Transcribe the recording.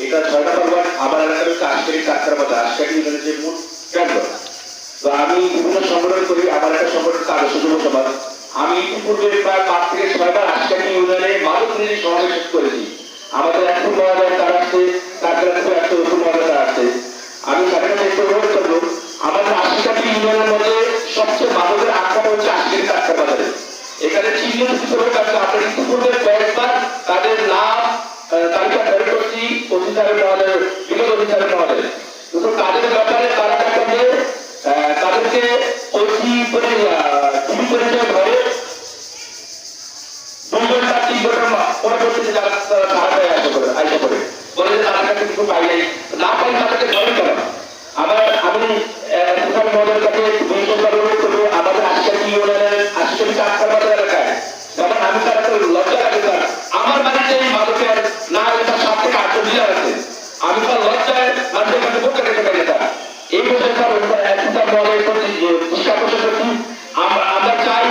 এটা 6 নম্বর ওয়ার্ড আমার এলাকার হচ্ছে আশকারি কাকরাবাদ আশকারি ইউনিয়নের যে মূল কেন্দ্র। তো আমি বিভিন্ন সংগঠন করি, আমার একটা সংগঠন আদর্শ যুব সমাজ। আমি ইতিপূর্বে প্রায় 5 থেকে 6 বার আশকারি ইউনিয়নে মাদক বিরোধী সমাবেশ করেছি। আমাদের একটু মহালয় তারা আসছে, তারপরে একটু মহালয় তারা আসছে। আমি সেখানে একটু অনুরোধ করবো, আমাদের আশকারি ইউনিয়নের মধ্যে সবচেয়ে মাদকের আখ্যাটা হচ্ছে আশকারি কাকরাবাদের। এখানে চিহ্নিত কিছু লোক আছে, আমরা ইতিপূর্বে কয়েকবার তাদের নাম তালিকা বের করছি অধিকারের মহলে, বিগত অধিকারের মহলে। কিন্তু তাদের ব্যাপারে তারা দেখাবে তাদেরকে টিভি পরিচয় ধরে 2 ঘন্টা 3 ঘন্টা পরবর্তীতে যারা ধারাবাহিক আইসা করে বলে যে তাদের কাছে কিছু পাই নাই, না পাই তাদেরকে ধরে কেন। আমি অধিকার মহলের কাছে অনুরোধ করবো, আমাদের আশকারি ইউনিয়নের আশকারি কাকরাবাদ এলাকায় যেমন আমি তার একটা লজ্জা লাগে স্যার, আমার বাড়িতে এই মাদকের না হলে তার 7 থেকে 8 ডিলার আছে, আমি তার লজ্জায় মানুষের কাছে বুক কেটে পারি স্যার। এই বিষয়ে স্যার অধিকার মহলের প্রতি দৃষ্টি আকর্ষণ করছি। আমরা চাই